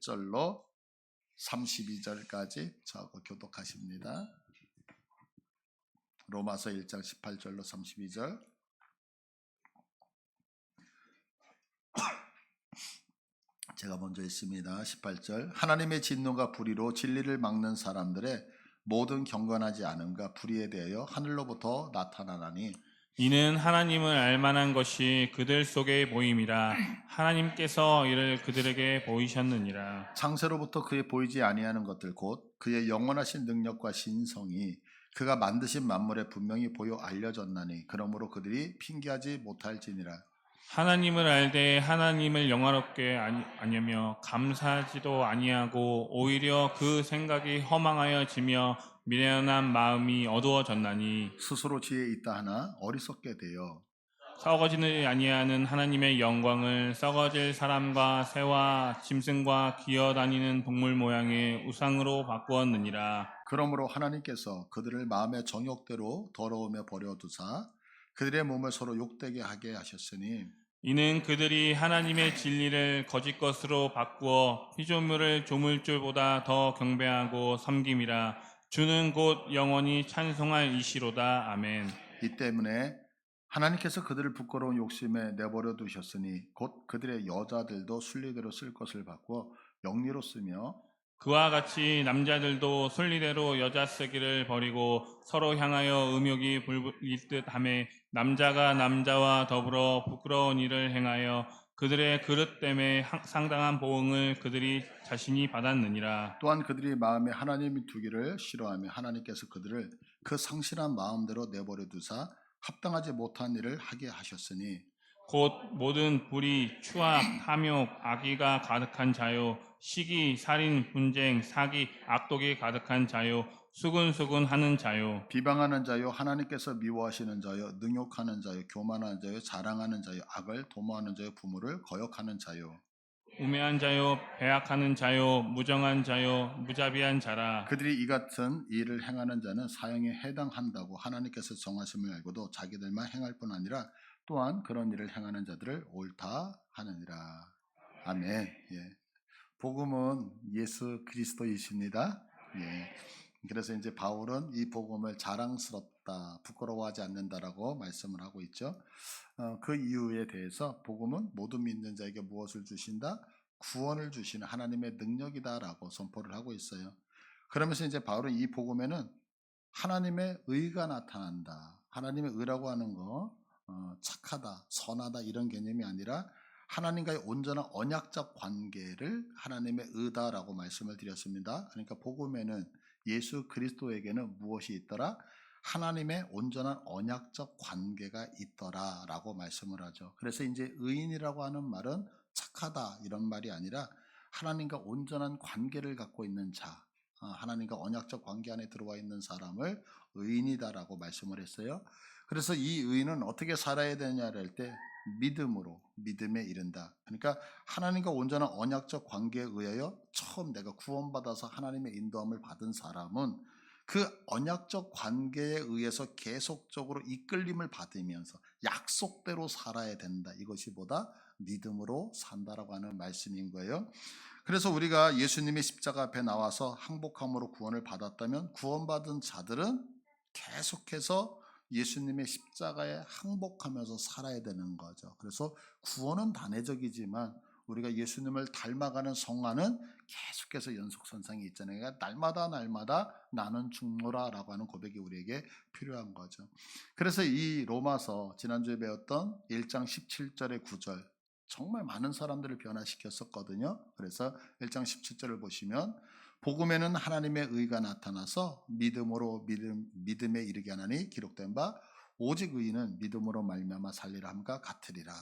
18절로 32절까지 저하고 교독하십니다. 로마서 1장 18절로 32절. 제가 먼저 읽습니다. 18절. 하나님의 진노가 불의로 진리를 막는 사람들의 모든 경건하지 않음과 불의에 대하여 하늘로부터 나타나나니 이는 하나님을 알만한 것이 그들 속에 보임이라. 하나님께서 이를 그들에게 보이셨느니라. 창세로부터 그의 보이지 아니하는 것들 곧 그의 영원하신 능력과 신성이 그가 만드신 만물에 분명히 보여 알려졌나니 그러므로 그들이 핑계하지 못할지니라. 하나님을 알되 하나님을 영화롭게 아니하며 감사하지도 아니하고 오히려 그 생각이 허망하여지며 미련한 마음이 어두워졌나니 스스로 지혜 있다 하나 어리석게 되어 썩어지는 아니하는 하나님의 영광을 썩어질 사람과 새와 짐승과 기어다니는 동물 모양의 우상으로 바꾸었느니라. 그러므로 하나님께서 그들을 마음의 정욕대로 더러우며 버려두사 그들의 몸을 서로 욕되게 하게 하셨으니 이는 그들이 하나님의 진리를 거짓 것으로 바꾸어 피조물을 조물줄보다 더 경배하고 섬김이라. 주는 곧 영원히 찬송할 이시로다. 아멘. 이 때문에 하나님께서 그들을 부끄러운 욕심에 내버려 두셨으니 곧 그들의 여자들도 순리대로 쓸 것을 바꾸어 영리로 쓰며 그와 같이 남자들도 순리대로 여자 쓰기를 버리고 서로 향하여 음욕이 불일 듯하며 남자가 남자와 더불어 부끄러운 일을 행하여 그들의 그릇 때문에 상당한 보응을 그들이 자신이 받았느니라. 또한 그들이 마음에 하나님이 두기를 싫어하며 하나님께서 그들을 그 상실한 마음대로 내버려 두사 합당하지 못한 일을 하게 하셨으니 곧 모든 불의, 추악, 탐욕, 악의가 가득한 자요, 시기, 살인, 분쟁, 사기, 악독이 가득한 자요, 수근수근 하는 자요, 비방하는 자요 하나님께서 미워하시는 자요 능욕하는 자요 교만하는 자요 자랑하는 자요 악을 도모하는 자요 부모를 거역하는 자요 우매한 자요, 배악하는 자요, 무정한 자요, 무자비한 자라. 그들이 이 같은 일을 행하는 자는 사형에 해당한다고 하나님께서 정하심을 알고도 자기들만 행할 뿐 아니라 또한 그런 일을 행하는 자들을 옳다 하느니라. 아멘. 예. 복음은 예수 그리스도이십니다. 예. 그래서 이제 바울은 이 복음을 자랑스럽다, 부끄러워하지 않는다라고 말씀을 하고 있죠. 그 이유에 대해서 복음은 모든 믿는 자에게 무엇을 주신다? 구원을 주시는 하나님의 능력이다라고 선포를 하고 있어요. 그러면서 이제 바울은 이 복음에는 하나님의 의가 나타난다. 하나님의 의라고 하는 거 착하다, 선하다 이런 개념이 아니라 하나님과의 온전한 언약적 관계를 하나님의 의다라고 말씀을 드렸습니다. 그러니까 복음에는 예수 그리스도에게는 무엇이 있더라? 하나님의 온전한 언약적 관계가 있더라라고 말씀을 하죠. 그래서 이제 의인이라고 하는 말은 착하다 이런 말이 아니라 하나님과 온전한 관계를 갖고 있는 자, 하나님과 언약적 관계 안에 들어와 있는 사람을 의인이다라고 말씀을 했어요. 그래서 이 의인은 어떻게 살아야 되냐를 할 때 믿음으로 믿음에 이른다. 그러니까 하나님과 온전한 언약적 관계에 의하여 처음 내가 구원받아서 하나님의 인도함을 받은 사람은 그 언약적 관계에 의해서 계속적으로 이끌림을 받으면서 약속대로 살아야 된다. 이것이 보다 믿음으로 산다라고 하는 말씀인 거예요. 그래서 우리가 예수님의 십자가 앞에 나와서 항복함으로 구원을 받았다면 구원받은 자들은 계속해서 예수님의 십자가에 항복하면서 살아야 되는 거죠. 그래서 구원은 단회적이지만 우리가 예수님을 닮아가는 성화는 계속해서 연속선상에 있잖아요. 그러니까 날마다 나는 죽노라라고 하는 고백이 우리에게 필요한 거죠. 그래서 이 로마서 지난주에 배웠던 1장 17절의 9절 정말 많은 사람들을 변화시켰었거든요. 그래서 1장 17절을 보시면 복음에는 하나님의 의가 나타나서 믿음으로 믿음에 이르게 하나니 기록된 바 오직 의인은 믿음으로 말미암아 살리라 함과 같으리라.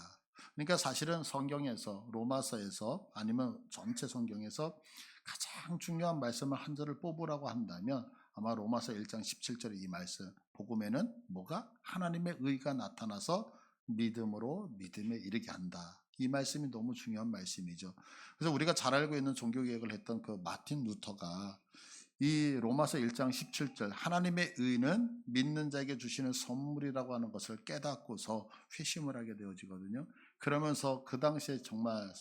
그러니까 사실은 성경에서 로마서에서 아니면 전체 성경에서 가장 중요한 말씀을 한 절을 뽑으라고 한다면 아마 로마서 1장 17절의 이 말씀 복음에는 뭐가? 하나님의 의가 나타나서 믿음으로 믿음에 이르게 한다. 이 말씀이 너무 중요한 말씀이죠. 그래서 우리가 잘 알고 있는 종교개혁을 했던 그 마틴 루터가 이 로마서 1장 17절 하나님의 의는 믿는 자에게 주시는 선물이라고 하는 것을 깨닫고서 회심을 하게 되어지거든요. 그러면서 그 당시에 정말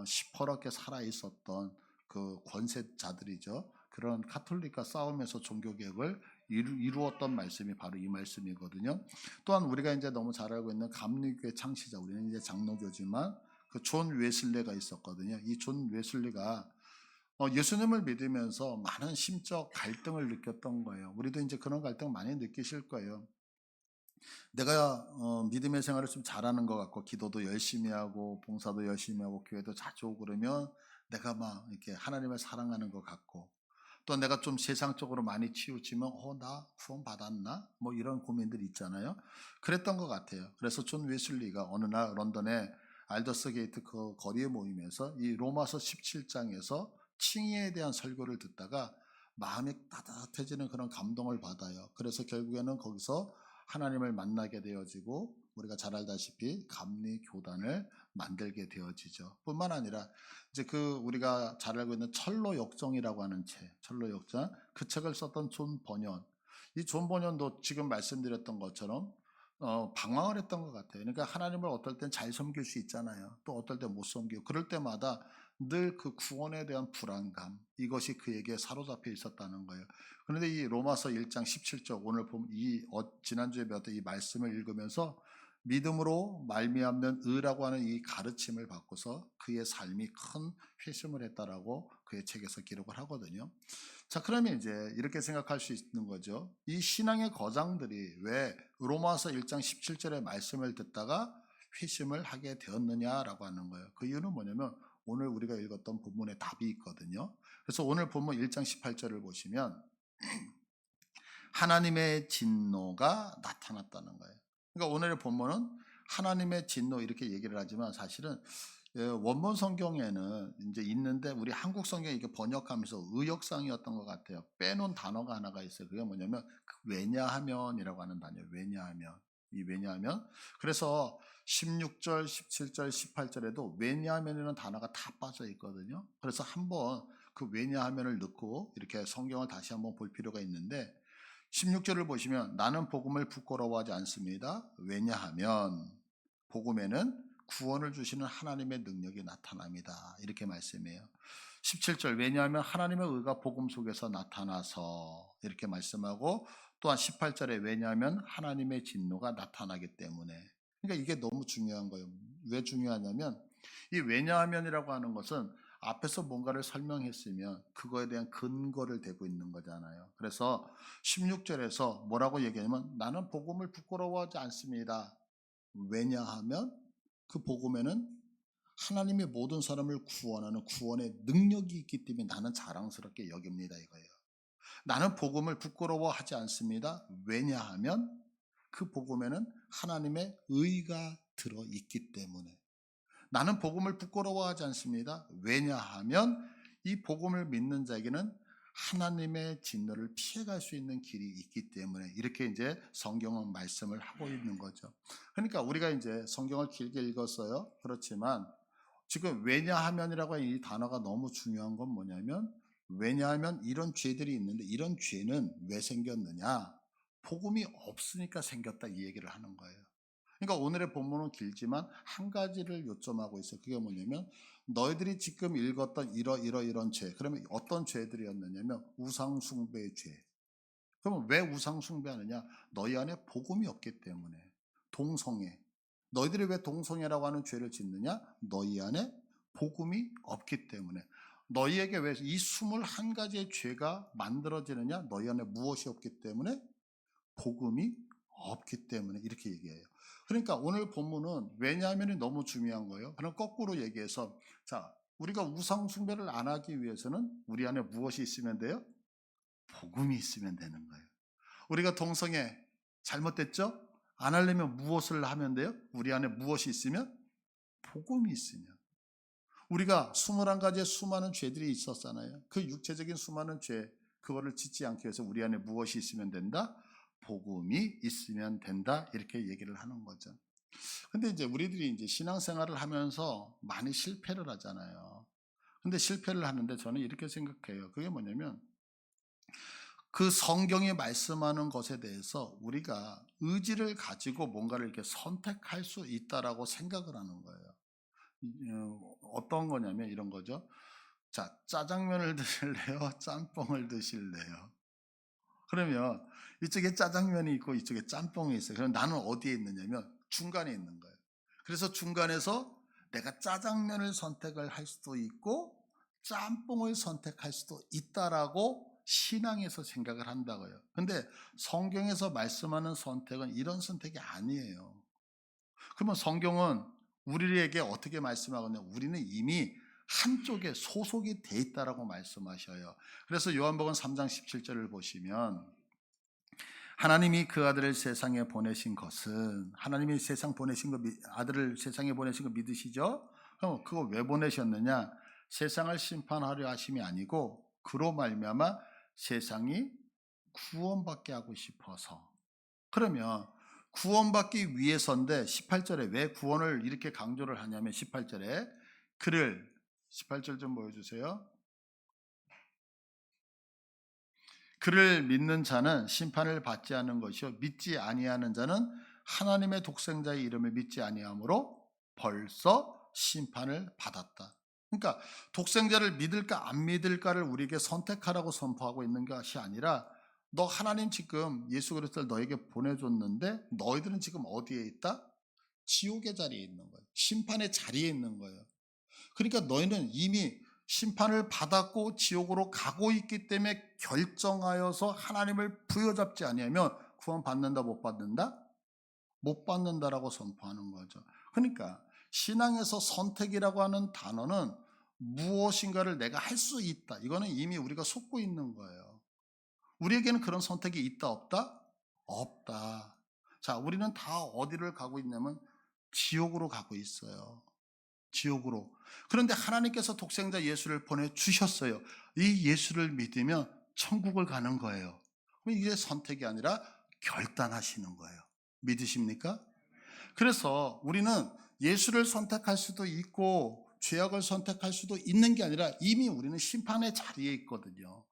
시퍼렇게 살아있었던 그 권세자들이죠. 그런 카톨릭과 싸우면서 종교개혁을 이루었던 말씀이 바로 이 말씀이거든요. 또한 우리가 이제 너무 잘 알고 있는 감리교회 창시자, 우리는 이제 장로교지만 그 존 웨슬레가 있었거든요. 이 존 웨슬레가 예수님을 믿으면서 많은 심적 갈등을 느꼈던 거예요. 우리도 이제 그런 갈등 많이 느끼실 거예요. 내가 믿음의 생활을 좀 잘하는 것 같고 기도도 열심히 하고 봉사도 열심히 하고 교회도 자주 오고 그러면 내가 막 이렇게 하나님을 사랑하는 것 같고 또 내가 좀 세상적으로 많이 치우치면 나 구원 받았나? 뭐 이런 고민들이 있잖아요. 그랬던 것 같아요. 그래서 존 웨슬리가 어느 날 런던의 알더스 게이트 그 거리에 모이면서 이 로마서 17장에서 칭의에 대한 설교를 듣다가 마음이 따뜻해지는 그런 감동을 받아요. 그래서 결국에는 거기서 하나님을 만나게 되어지고 우리가 잘 알다시피 감리교단을 만들게 되어지죠. 뿐만 아니라 이제 그 우리가 잘 알고 있는 철로 역정이라고 하는 책, 철로 역정, 그 책을 썼던 존 버년. 이 존 버년도 지금 말씀드렸던 것처럼 방황을 했던 것 같아요. 그러니까 하나님을 어떨 땐 잘 섬길 수 있잖아요. 또 어떨 땐 못 섬기고 그럴 때마다 늘 그 구원에 대한 불안감 이것이 그에게 사로잡혀 있었다는 거예요. 그런데 이 로마서 1장 17절 오늘 보면 지난주에 배웠던 이 말씀을 읽으면서 믿음으로 말미암는 의라고 하는 이 가르침을 받고서 그의 삶이 큰 회심을 했다라고 그의 책에서 기록을 하거든요. 자, 그러면 이제 이렇게 생각할 수 있는 거죠. 이 신앙의 거장들이 왜 로마서 1장 17절의 말씀을 듣다가 회심을 하게 되었느냐라고 하는 거예요. 그 이유는 뭐냐면 오늘 우리가 읽었던 본문에 답이 있거든요. 그래서 오늘 본문 1장 18절을 보시면 하나님의 진노가 나타났다는 거예요. 그러니까 오늘의 본문은 하나님의 진노 이렇게 얘기를 하지만 사실은 원문 성경에는 이제 있는데 우리 한국 성경에 이게 번역하면서 의역상이었던 것 같아요. 빼놓은 단어가 하나가 있어요. 그게 뭐냐면 왜냐하면이라고 하는 단어예요. 왜냐하면. 이 왜냐하면. 그래서 16절, 17절, 18절에도 왜냐하면이라는 단어가 다 빠져 있거든요. 그래서 한번 그 왜냐하면을 넣고 이렇게 성경을 다시 한번 볼 필요가 있는데 16절을 보시면 나는 복음을 부끄러워하지 않습니다. 왜냐하면 복음에는 구원을 주시는 하나님의 능력이 나타납니다. 이렇게 말씀해요. 17절 왜냐하면 하나님의 의가 복음 속에서 나타나서 이렇게 말씀하고 또한 18절에 왜냐하면 하나님의 진노가 나타나기 때문에 그러니까 이게 너무 중요한 거예요. 왜 중요하냐면 이 왜냐하면이라고 하는 것은 앞에서 뭔가를 설명했으면 그거에 대한 근거를 대고 있는 거잖아요. 그래서 16절에서 뭐라고 얘기하냐면 나는 복음을 부끄러워하지 않습니다. 왜냐하면 그 복음에는 하나님의 모든 사람을 구원하는 구원의 능력이 있기 때문에 나는 자랑스럽게 여깁니다 이거예요. 나는 복음을 부끄러워하지 않습니다. 왜냐하면 그 복음에는 하나님의 의가 들어있기 때문에 나는 복음을 부끄러워하지 않습니다. 왜냐하면 이 복음을 믿는 자에게는 하나님의 진노를 피해갈 수 있는 길이 있기 때문에 이렇게 이제 성경은 말씀을 하고 있는 거죠. 그러니까 우리가 이제 성경을 길게 읽었어요. 그렇지만 지금 왜냐하면이라고 하는 이 단어가 너무 중요한 건 뭐냐면 왜냐하면 이런 죄들이 있는데 이런 죄는 왜 생겼느냐? 복음이 없으니까 생겼다 이 얘기를 하는 거예요. 그러니까 오늘의 본문은 길지만 한 가지를 요점하고 있어요. 그게 뭐냐면 너희들이 지금 읽었던 이런 죄. 그러면 어떤 죄들이었느냐면 우상숭배의 죄. 그러면 왜 우상숭배하느냐? 너희 안에 복음이 없기 때문에. 동성애. 너희들이 왜 동성애라고 하는 죄를 짓느냐? 너희 안에 복음이 없기 때문에. 너희에게 왜 이 21가지의 죄가 만들어지느냐? 너희 안에 무엇이 없기 때문에? 복음이 없기 때문에 이렇게 얘기해요. 그러니까 오늘 본문은 왜냐하면 너무 중요한 거예요. 그럼 거꾸로 얘기해서 자 우리가 우상 숭배를 안 하기 위해서는 우리 안에 무엇이 있으면 돼요? 복음이 있으면 되는 거예요. 우리가 동성애 잘못됐죠? 안 하려면 무엇을 하면 돼요? 우리 안에 무엇이 있으면? 복음이 있으면. 우리가 21가지의 수많은 죄들이 있었잖아요. 그 육체적인 수많은 죄 그거를 짓지 않기 위해서 우리 안에 무엇이 있으면 된다? 복음이 있으면 된다. 이렇게 얘기를 하는 거죠. 근데 이제 우리들이 이제 신앙생활을 하면서 많이 실패를 하잖아요. 근데 실패를 하는데 저는 이렇게 생각해요. 그게 뭐냐면 그 성경이 말씀하는 것에 대해서 우리가 의지를 가지고 뭔가를 이렇게 선택할 수 있다라고 생각을 하는 거예요. 어떤 거냐면 이런 거죠. 자, 짜장면을 드실래요? 짬뽕을 드실래요? 그러면 이쪽에 짜장면이 있고 이쪽에 짬뽕이 있어요. 그럼 나는 어디에 있느냐면 중간에 있는 거예요. 그래서 중간에서 내가 짜장면을 선택을 할 수도 있고 짬뽕을 선택할 수도 있다라고 신앙에서 생각을 한다고요. 근데 성경에서 말씀하는 선택은 이런 선택이 아니에요. 그러면 성경은 우리에게 어떻게 말씀하거든요? 우리는 이미 한쪽에 소속이 돼 있다라고 말씀하셔요. 그래서 요한복음 3장 17절을 보시면 하나님이 그 아들을 세상에 보내신 것은 하나님이 세상 보내신 거 아들을 세상에 보내신 거 믿으시죠? 그럼 그거 왜 보내셨느냐? 세상을 심판하려 하심이 아니고 그로 말미암아 세상이 구원받게 하고 싶어서. 그러면 구원받기 위해서인데 18절에 왜 구원을 이렇게 강조를 하냐면 18절에 그를 18절 좀 보여주세요. 그를 믿는 자는 심판을 받지 않는 것이요 믿지 아니하는 자는 하나님의 독생자의 이름을 믿지 아니하므로 벌써 심판을 받았다. 그러니까 독생자를 믿을까 안 믿을까를 우리에게 선택하라고 선포하고 있는 것이 아니라 너 하나님 지금 예수 그리스도를 너에게 보내줬는데 너희들은 지금 어디에 있다? 지옥의 자리에 있는 거예요. 심판의 자리에 있는 거예요. 그러니까 너희는 이미 심판을 받았고 지옥으로 가고 있기 때문에 결정하여서 하나님을 부여잡지 아니하면 구원 받는다 못 받는다? 못 받는다라고 선포하는 거죠. 그러니까 신앙에서 선택이라고 하는 단어는 무엇인가를 내가 할 수 있다. 이거는 이미 우리가 속고 있는 거예요. 우리에게는 그런 선택이 있다 없다? 없다. 자, 우리는 다 어디를 가고 있냐면 지옥으로 가고 있어요. 지옥으로. 그런데 하나님께서 독생자 예수를 보내주셨어요. 이 예수를 믿으면 천국을 가는 거예요. 그럼 이게 선택이 아니라 결단하시는 거예요. 믿으십니까? 그래서 우리는 예수를 선택할 수도 있고 죄악을 선택할 수도 있는 게 아니라 이미 우리는 심판의 자리에 있거든요.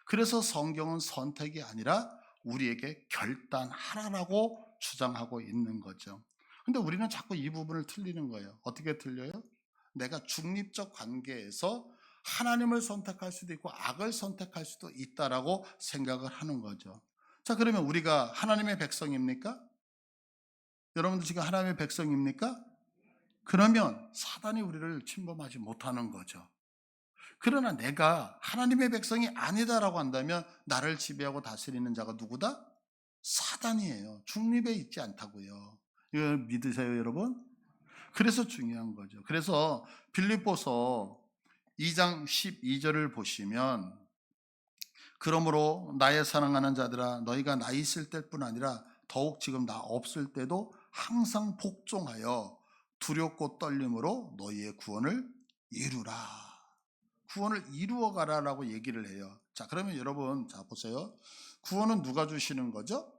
그래서 성경은 선택이 아니라 우리에게 결단하라라고 주장하고 있는 거죠. 근데 우리는 자꾸 이 부분을 틀리는 거예요. 어떻게 틀려요? 내가 중립적 관계에서 하나님을 선택할 수도 있고 악을 선택할 수도 있다라고 생각을 하는 거죠. 자, 그러면 우리가 하나님의 백성입니까? 여러분들 지금 하나님의 백성입니까? 그러면 사단이 우리를 침범하지 못하는 거죠. 그러나 내가 하나님의 백성이 아니다라고 한다면 나를 지배하고 다스리는 자가 누구다? 사단이에요. 중립에 있지 않다고요. 이거 믿으세요, 여러분? 그래서 중요한 거죠. 그래서 빌립보서 2장 12절을 보시면 그러므로 나의 사랑하는 자들아 너희가 나 있을 때뿐 아니라 더욱 지금 나 없을 때도 항상 복종하여 두렵고 떨림으로 너희의 구원을 이루라. 구원을 이루어 가라라고 얘기를 해요. 자, 그러면 여러분 자 보세요. 구원은 누가 주시는 거죠?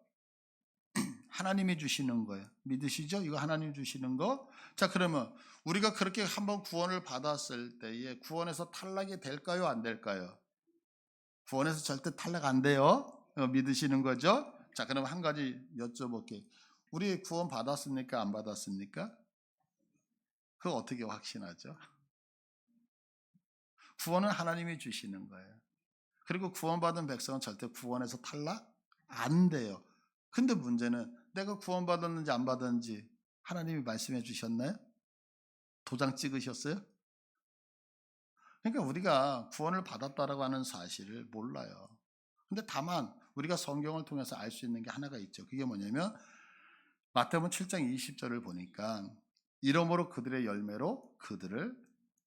하나님이 주시는 거예요. 믿으시죠? 이거 하나님 주시는 거. 자, 그러면 우리가 그렇게 한번 구원을 받았을 때에 구원에서 탈락이 될까요? 안 될까요? 구원에서 절대 탈락 안 돼요. 믿으시는 거죠? 자, 그럼 한 가지 여쭤볼게요. 우리 구원 받았습니까? 안 받았습니까? 그거 어떻게 확신하죠? 구원은 하나님이 주시는 거예요. 그리고 구원받은 백성은 절대 구원에서 탈락 안 돼요. 근데 문제는 내가 구원받았는지 안 받았는지 하나님이 말씀해 주셨나요? 도장 찍으셨어요? 그러니까 우리가 구원을 받았다라고 하는 사실을 몰라요. 근데 다만 우리가 성경을 통해서 알 수 있는 게 하나가 있죠. 그게 뭐냐면 마태복음 7장 20절을 보니까 이러므로 그들의 열매로 그들을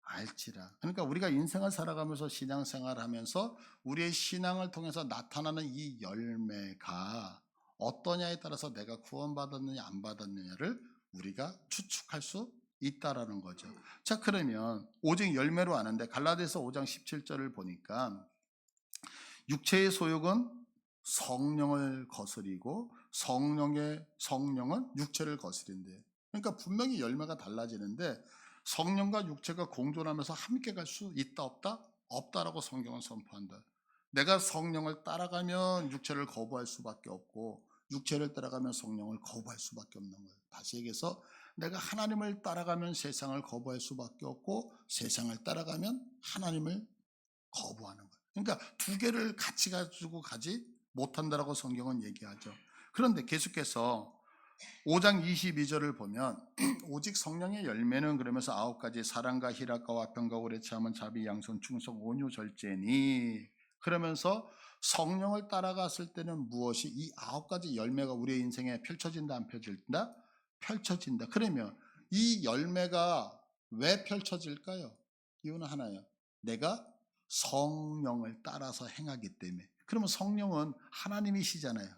알지라. 그러니까 우리가 인생을 살아가면서 신앙생활을 하면서 우리의 신앙을 통해서 나타나는 이 열매가 어떠냐에 따라서 내가 구원받았느냐 안 받았느냐를 우리가 추측할 수 있다라는 거죠. 자, 그러면 오직 열매로 아는데 갈라디아서 5장 17절을 보니까 육체의 소욕은 성령을 거스리고 성령은 육체를 거스린대요. 그러니까 분명히 열매가 달라지는데 성령과 육체가 공존하면서 함께 갈 수 있다 없다? 없다라고 성경은 선포한다. 내가 성령을 따라가면 육체를 거부할 수밖에 없고 육체를 따라가면 성령을 거부할 수밖에 없는 거예요. 다시 얘기해서 내가 하나님을 따라가면 세상을 거부할 수밖에 없고 세상을 따라가면 하나님을 거부하는 거예요. 그러니까 두 개를 같이 가지고 가지 못한다라고 성경은 얘기하죠. 그런데 계속해서 5장 22절을 보면 오직 성령의 열매는 그러면서 9가지 사랑과 희락과 화평과 오래 참은 자비 양선 충성 온유 절제니 그러면서 성령을 따라갔을 때는 무엇이 이 9가지 열매가 우리의 인생에 펼쳐진다 안 펼쳐진다? 펼쳐진다. 그러면 이 열매가 왜 펼쳐질까요? 이유는 하나예요. 내가 성령을 따라서 행하기 때문에. 그러면 성령은 하나님이시잖아요.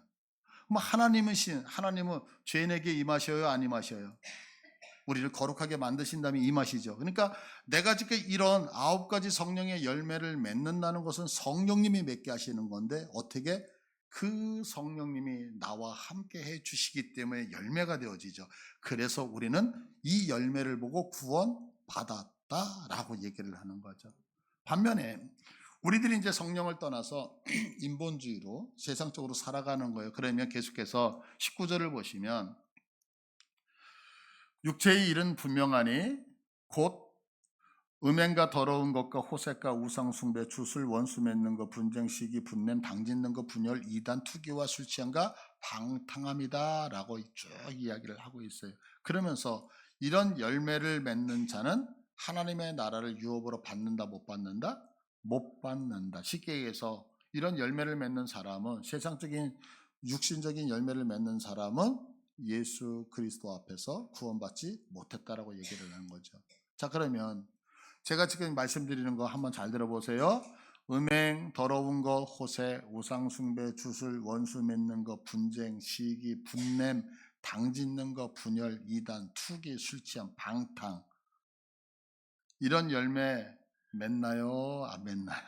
하나님은 죄인에게 임하셔요, 안 임하셔요? 우리를 거룩하게 만드신 다음에 임하시죠. 그러니까 내가 지금 이런 9가지 성령의 열매를 맺는다는 것은 성령님이 맺게 하시는 건데 어떻게? 그 성령님이 나와 함께 해 주시기 때문에 열매가 되어지죠. 그래서 우리는 이 열매를 보고 구원받았다라고 얘기를 하는 거죠. 반면에 우리들이 이제 성령을 떠나서 인본주의로 세상적으로 살아가는 거예요. 그러면 계속해서 19절을 보시면 육체의 일은 분명하니 곧 음행과 더러운 것과 호색과 우상 숭배, 주술, 원수 맺는 것, 분쟁, 시기, 분냄, 당짓는 것, 분열, 이단, 투기와 술 취함과 방탕함이다라고 쭉 이야기를 하고 있어요. 그러면서 이런 열매를 맺는 자는 하나님의 나라를 유업으로 받는다 못 받는다? 못 받는다. 쉽게 얘기해서 이런 열매를 맺는 사람은 세상적인 육신적인 열매를 맺는 사람은 예수 그리스도 앞에서 구원받지 못했다라고 얘기를 하는 거죠. 자, 그러면 제가 지금 말씀드리는 거 한번 잘 들어보세요. 음행, 더러운 거, 호색, 우상숭배, 주술, 원수 맺는 거, 분쟁, 시기, 분냄, 당짓는 거, 분열, 이단, 투기, 술취함, 방탕 이런 열매 맺나요? 안 맺나요?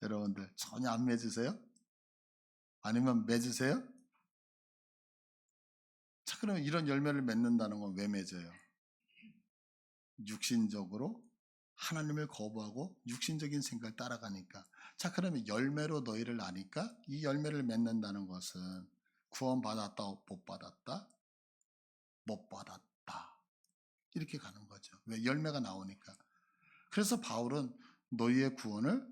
여러분들 전혀 안 맺으세요? 아니면 맺으세요? 자, 그러면 이런 열매를 맺는다는 건 왜 맺어요? 육신적으로 하나님을 거부하고 육신적인 생각을 따라가니까. 자, 그러면 열매로 너희를 아니까 이 열매를 맺는다는 것은 구원받았다, 못 받았다? 못 받았다. 이렇게 가는 거죠. 왜? 열매가 나오니까. 그래서 바울은 너희의 구원을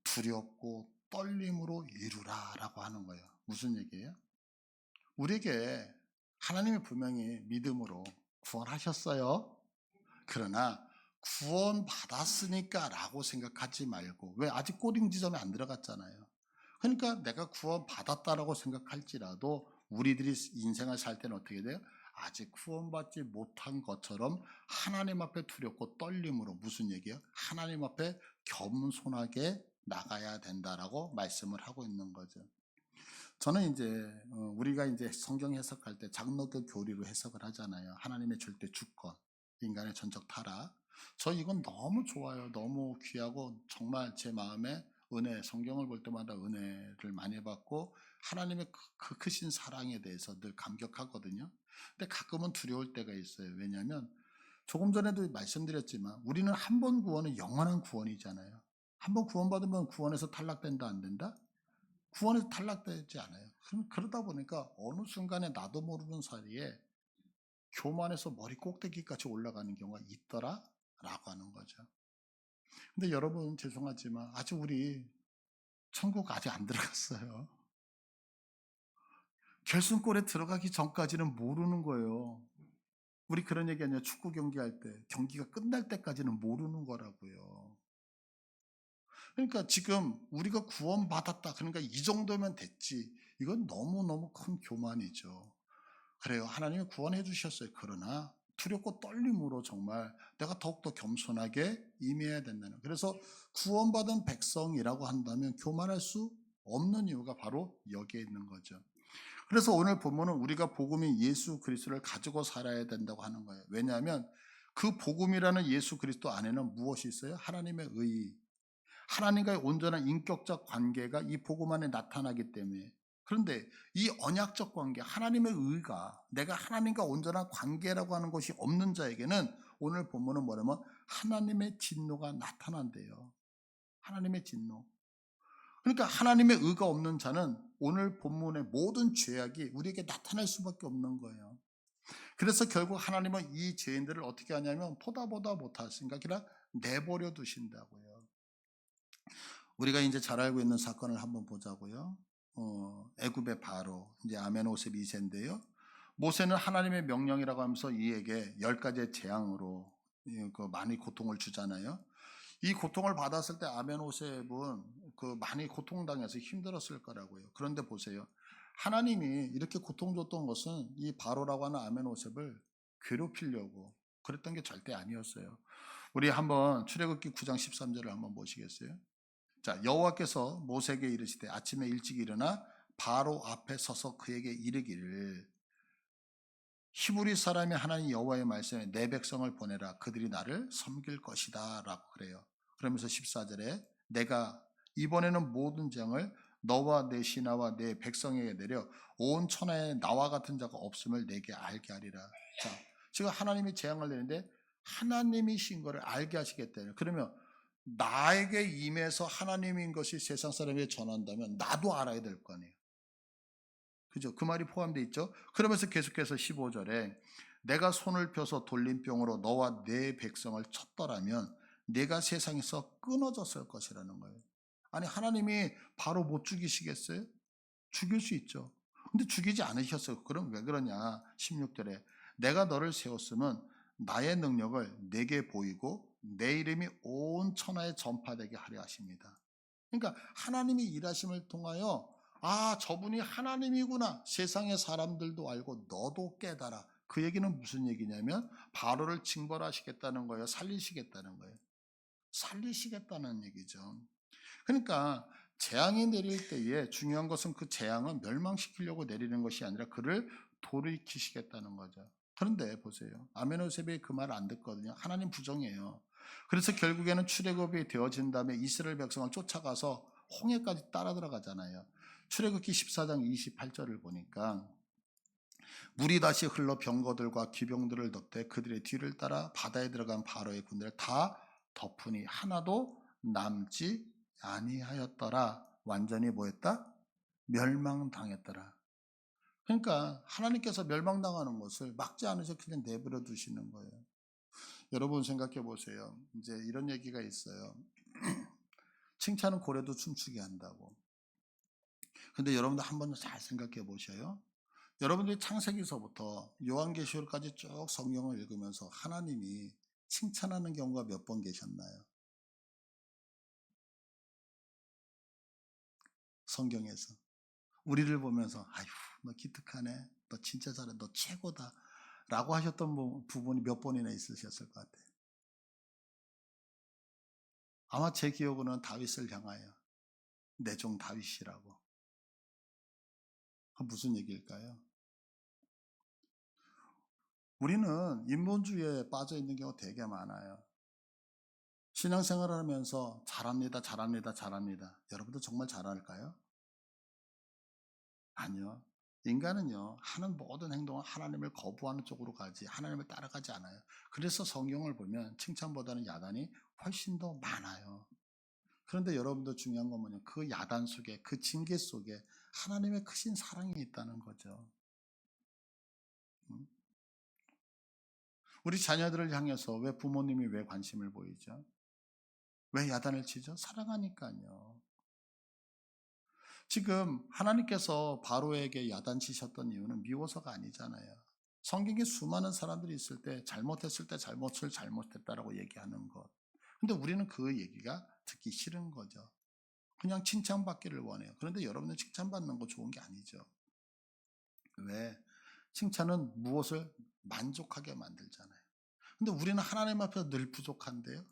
두렵고 떨림으로 이루라 라고 하는 거예요. 무슨 얘기예요? 우리에게 하나님이 분명히 믿음으로 구원하셨어요. 그러나 구원받았으니까 라고 생각하지 말고, 왜? 아직 꼬링 지점에 안 들어갔잖아요. 그러니까 내가 구원받았다라고 생각할지라도 우리들이 인생을 살 때는 어떻게 돼요? 아직 구원받지 못한 것처럼 하나님 앞에 두렵고 떨림으로. 무슨 얘기예요? 하나님 앞에 겸손하게 나가야 된다라고 말씀을 하고 있는 거죠. 저는 이제 우리가 이제 성경 해석할 때 장로교 교리로 해석을 하잖아요. 하나님의 절대 주권, 인간의 전적 타락. 저 이건 너무 좋아요. 너무 귀하고 정말 제 마음에 은혜, 성경을 볼 때마다 은혜를 많이 받고 하나님의 그 크신 사랑에 대해서 늘 감격하거든요. 근데 가끔은 두려울 때가 있어요. 왜냐하면 조금 전에도 말씀드렸지만 우리는 한 번 구원은 영원한 구원이잖아요. 한 번 구원받으면 구원에서 탈락된다 안 된다? 구원에서 탈락되지 않아요. 그러다 보니까 어느 순간에 나도 모르는 사이에 교만해서 머리 꼭대기까지 올라가는 경우가 있더라 라고 하는 거죠. 근데 여러분 죄송하지만 아직 우리 천국 아직 안 들어갔어요. 결승골에 들어가기 전까지는 모르는 거예요. 우리 그런 얘기 아니에요. 축구 경기할 때 경기가 끝날 때까지는 모르는 거라고요. 그러니까 지금 우리가 구원받았다. 그러니까 이 정도면 됐지. 이건 너무너무 큰 교만이죠. 그래요. 하나님이 구원해 주셨어요. 그러나 두렵고 떨림으로 정말 내가 더욱더 겸손하게 임해야 된다는. 그래서 구원받은 백성이라고 한다면 교만할 수 없는 이유가 바로 여기에 있는 거죠. 그래서 오늘 본문은 우리가 복음인 예수 그리스도를 가지고 살아야 된다고 하는 거예요. 왜냐하면 그 복음이라는 예수 그리스도 안에는 무엇이 있어요? 하나님의 의, 하나님과의 온전한 인격적 관계가 이 복음 안에 나타나기 때문에. 그런데 이 언약적 관계, 하나님의 의가 내가 하나님과 온전한 관계라고 하는 것이 없는 자에게는 오늘 본문은 뭐냐면 하나님의 진노가 나타난대요. 하나님의 진노. 그러니까 하나님의 의가 없는 자는 오늘 본문의 모든 죄악이 우리에게 나타날 수밖에 없는 거예요. 그래서 결국 하나님은 이 죄인들을 어떻게 하냐면 보다 못하시니까 그냥 내버려 두신다고요. 우리가 이제 잘 알고 있는 사건을 한번 보자고요. 애굽의 바로 이제 아멘호셉 2세인데요. 모세는 하나님의 명령이라고 하면서 이에게 10가지의 재앙으로 그 많이 고통을 주잖아요. 이 고통을 받았을 때 아멘호셉은 그 많이 고통당해서 힘들었을 거라고요. 그런데 보세요. 하나님이 이렇게 고통 줬던 것은 이 바로라고 하는 아멘호셉을 괴롭히려고 그랬던 게 절대 아니었어요. 우리 한번 출애굽기 9장 13절을 한번 보시겠어요? 자, 여호와께서 모세에게 이르시되 아침에 일찍 일어나 바로 앞에 서서 그에게 이르기를 히브리 사람이 하나님 여호와의 말씀에 내 백성을 보내라 그들이 나를 섬길 것이다 라고 그래요. 그러면서 14절에 내가 이번에는 모든 재앙을 너와 내 신하와 내 백성에게 내려 온 천하에 나와 같은 자가 없음을 내게 알게 하리라. 자, 지금 하나님이 재앙을 내는데 하나님이신 것을 알게 하시겠다요. 그러면 나에게 임해서 하나님인 것이 세상 사람에게 전한다면 나도 알아야 될 거 아니에요. 그죠? 그 말이 포함되어 있죠. 그러면서 계속해서 15절에 내가 손을 펴서 돌림병으로 너와 내 백성을 쳤더라면 내가 세상에서 끊어졌을 것이라는 거예요. 아니 하나님이 바로 못 죽이시겠어요? 죽일 수 있죠. 근데 죽이지 않으셨어요. 그럼 왜 그러냐? 16절에 내가 너를 세웠으면 나의 능력을 내게 보이고 내 이름이 온 천하에 전파되게 하려 하십니다. 그러니까 하나님이 일하심을 통하여 아 저분이 하나님이구나 세상의 사람들도 알고 너도 깨달아. 그 얘기는 무슨 얘기냐면 바로를 징벌하시겠다는 거예요. 살리시겠다는 거예요. 살리시겠다는 얘기죠. 그러니까 재앙이 내릴 때에 중요한 것은 그 재앙은 멸망시키려고 내리는 것이 아니라 그를 돌이키시겠다는 거죠. 그런데 보세요. 아멘호셉이 그 말을 안 듣거든요. 하나님 부정이에요. 그래서 결국에는 출애굽이 되어진 다음에 이스라엘 백성을 쫓아가서 홍해까지 따라 들어가잖아요. 출애굽기 14장 28절을 보니까 물이 다시 흘러 병거들과 기병들을 덮되 그들의 뒤를 따라 바다에 들어간 바로의 군대를 다 덮으니 하나도 남지 아니하였더라. 완전히 뭐였다? 멸망당했더라. 그러니까 하나님께서 멸망당하는 것을 막지 않으셔 그냥 내버려 두시는 거예요. 여러분 생각해 보세요. 이제 이런 얘기가 있어요. 칭찬은 고래도 춤추게 한다고. 근데 여러분들 한번 잘 생각해 보셔요. 여러분들이 창세기서부터 요한계시록까지 쭉 성경을 읽으면서 하나님이 칭찬하는 경우가 몇 번 계셨나요? 성경에서. 우리를 보면서 아휴 너 기특하네. 너 진짜 잘해. 너 최고다. 라고 하셨던 부분이 몇 번이나 있으셨을 것 같아요. 아마 제 기억으로는 다윗을 향하여 내 종 다윗이라고. 무슨 얘기일까요? 우리는 인본주의에 빠져 있는 경우가 되게 많아요. 신앙생활을 하면서 잘합니다, 잘합니다, 잘합니다. 여러분도 정말 잘할까요? 아니요. 인간은요, 하는 모든 행동은 하나님을 거부하는 쪽으로 가지, 하나님을 따라가지 않아요. 그래서 성경을 보면 칭찬보다는 야단이 훨씬 더 많아요. 그런데 여러분도 중요한 건 뭐냐? 그 야단 속에, 그 징계 속에 하나님의 크신 사랑이 있다는 거죠. 음? 우리 자녀들을 향해서 왜 부모님이 왜 관심을 보이죠? 왜 야단을 치죠? 사랑하니까요. 지금 하나님께서 바로에게 야단치셨던 이유는 미워서가 아니잖아요. 성경에 수많은 사람들이 있을 때 잘못했을 때 잘못을 잘못했다라고 얘기하는 것. 근데 우리는 그 얘기가 듣기 싫은 거죠. 그냥 칭찬받기를 원해요. 그런데 여러분은 칭찬받는 거 좋은 게 아니죠. 왜? 칭찬은 무엇을 만족하게 만들잖아요. 근데 우리는 하나님 앞에서 늘 부족한데요.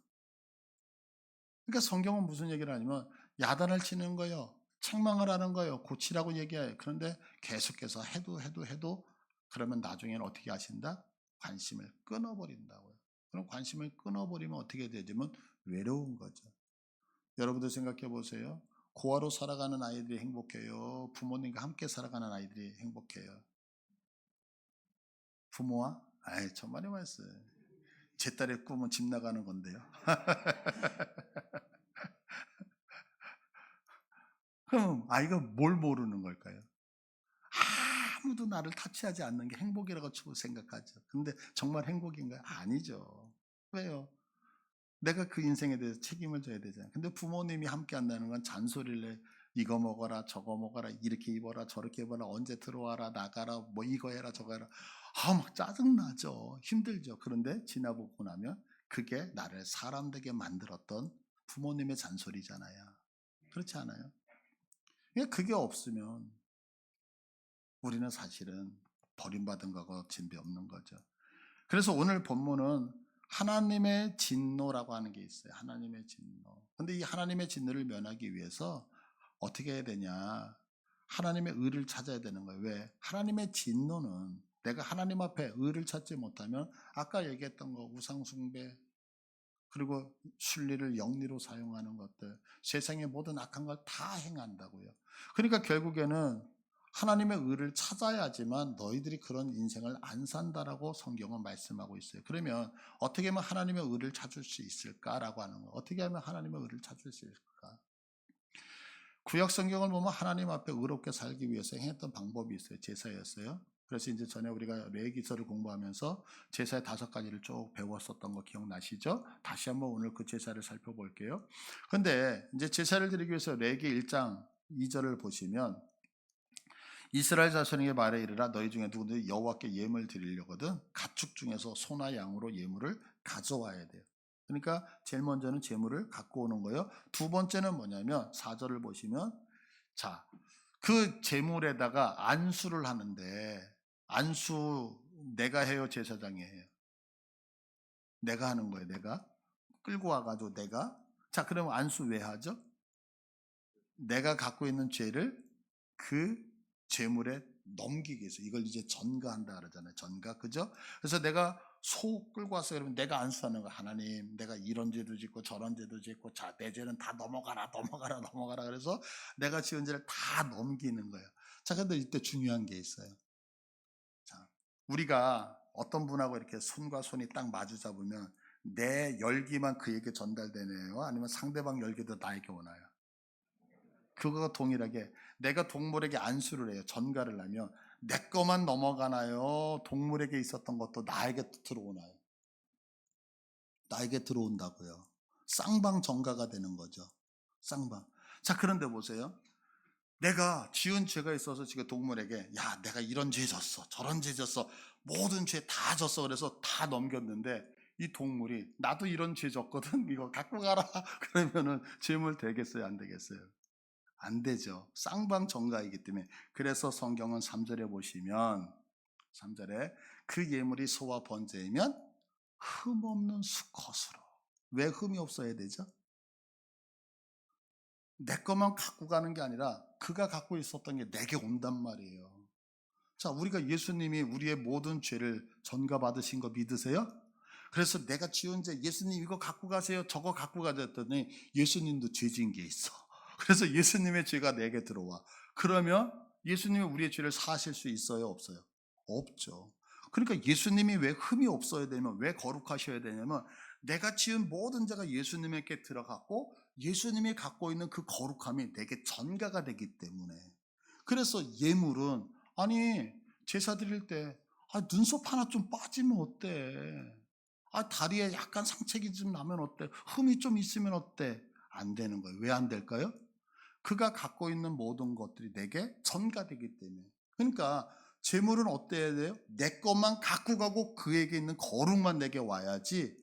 그러니까 성경은 무슨 얘기를 하냐면 야단을 치는 거예요. 책망을 하는 거예요. 고치라고 얘기해요. 그런데 계속해서 해도 그러면 나중에는 어떻게 하신다? 관심을 끊어버린다고요. 그럼 관심을 끊어버리면 어떻게 되지만 외로운 거죠. 여러분들 생각해 보세요. 고아로 살아가는 아이들이 행복해요. 부모님과 함께 살아가는 아이들이 행복해요. 부모와? 아이 천만의 말씀. 제 딸의 꿈은 집 나가는 건데요. 그럼 아이가 뭘 모르는 걸까요? 아무도 나를 타치하지 않는 게 행복이라고 생각하죠. 근데 정말 행복인가요? 아니죠. 왜요? 내가 그 인생에 대해서 책임을 져야 되잖아요. 근데 부모님이 함께 한다는 건 잔소리를 해. 이거 먹어라, 저거 먹어라, 이렇게 입어라, 저렇게 입어라, 언제 들어와라, 나가라, 뭐 이거 해라, 저거 해라. 막 짜증나죠. 힘들죠. 그런데 지나보고 나면 그게 나를 사람 되게 만들었던 부모님의 잔소리잖아요. 그렇지 않아요? 그러니까 그게 없으면 우리는 사실은 버림받은 거고 진배 없는 거죠. 그래서 오늘 본문은 하나님의 진노라고 하는 게 있어요. 하나님의 진노. 근데 이 하나님의 진노를 면하기 위해서 어떻게 해야 되냐? 하나님의 의를 찾아야 되는 거예요. 왜? 하나님의 진노는 내가 하나님 앞에 의를 찾지 못하면 아까 얘기했던 거 우상숭배 그리고 순리를 영리로 사용하는 것들 세상의 모든 악한 걸 다 행한다고요. 그러니까 결국에는 하나님의 의를 찾아야지만 너희들이 그런 인생을 안 산다라고 성경은 말씀하고 있어요. 그러면 어떻게 하면 하나님의 의를 찾을 수 있을까라고 하는 거. 어떻게 하면 하나님의 의를 찾을 수 있을까? 구약 성경을 보면 하나님 앞에 의롭게 살기 위해서 행했던 방법이 있어요. 제사였어요. 그래서 이제 전에 우리가 레위기서를 공부하면서 제사의 5가지를 쭉 배웠었던 거 기억나시죠? 다시 한번 오늘 그 제사를 살펴볼게요. 근데 이제 제사를 드리기 위해서 레위기 1장 2절을 보시면 이스라엘 자손에게 말해 이르라 너희 중에 누구든지 여호와께 예물 드리려거든 가축 중에서 소나 양으로 예물을 가져와야 돼요. 그러니까 제일 먼저는 제물을 갖고 오는 거예요. 두 번째는 뭐냐면 4절을 보시면 자, 그 제물에다가 안수를 하는데 안수 내가 해요, 제사장이 해요? 내가 하는 거예요. 내가 끌고 와가지고 내가 자 그러면 안수 왜 하죠? 내가 갖고 있는 죄를 그 제물에 넘기기 위해서 이걸 이제 전가한다 그러잖아요. 전가 그죠? 그래서 내가 소 끌고 왔어요. 그러면 내가 안수하는 거 하나님 내가 이런 죄도 짓고 저런 죄도 짓고 자 내 죄는 다 넘어가라 넘어가라 넘어가라 그래서 내가 지은 죄를 다 넘기는 거예요. 자 근데 이때 중요한 게 있어요. 자 우리가 어떤 분하고 이렇게 손과 손이 딱 마주 잡으면 내 열기만 그에게 전달되네요? 아니면 상대방 열기도 나에게 오나요? 그거가 동일하게 내가 동물에게 안수를 해요. 전가를 하면 내 거만 넘어가나요? 동물에게 있었던 것도 나에게 들어오나요? 나에게 들어온다고요. 쌍방 전가가 되는 거죠. 쌍방. 자, 그런데 보세요. 내가 지은 죄가 있어서 지금 동물에게 야, 내가 이런 죄 졌어. 저런 죄 졌어. 모든 죄 다 졌어. 그래서 다 넘겼는데 이 동물이 나도 이런 죄 졌거든. 이거 갖고 가라. 그러면은 죄물 되겠어요? 안 되겠어요? 안 되죠. 쌍방 전가이기 때문에. 그래서 성경은 3절에 보시면 3절에 그 예물이 소와 번제이면 흠없는 수컷으로. 왜 흠이 없어야 되죠? 내 것만 갖고 가는 게 아니라 그가 갖고 있었던 게 내게 온단 말이에요. 자, 우리가 예수님이 우리의 모든 죄를 전가 받으신 거 믿으세요? 그래서 내가 지은 죄 예수님 이거 갖고 가세요. 저거 갖고 가자 했더니 예수님도 죄 지은 게 있어. 그래서 예수님의 죄가 내게 들어와. 그러면 예수님이 우리의 죄를 사하실 수 있어요? 없어요? 없죠. 그러니까 예수님이 왜 흠이 없어야 되면 왜 거룩하셔야 되냐면 내가 지은 모든 죄가 예수님에게 들어갔고 예수님이 갖고 있는 그 거룩함이 내게 전가가 되기 때문에 그래서 예물은 아니 제사 드릴 때 눈썹 하나 좀 빠지면 어때? 다리에 약간 상책이 좀 나면 어때? 흠이 좀 있으면 어때? 안 되는 거예요. 왜 안 될까요? 그가 갖고 있는 모든 것들이 내게 전가되기 때문에. 그러니까 재물은 어때야 돼요? 내 것만 갖고 가고 그에게 있는 거룩만 내게 와야지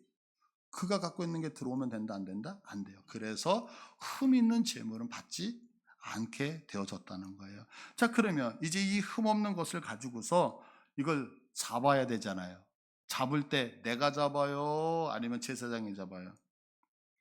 그가 갖고 있는 게 들어오면 된다 안 된다? 안 돼요. 그래서 흠 있는 재물은 받지 않게 되어졌다는 거예요. 자 그러면 이제 이 흠 없는 것을 가지고서 이걸 잡아야 되잖아요. 잡을 때 내가 잡아요? 아니면 제사장이 잡아요?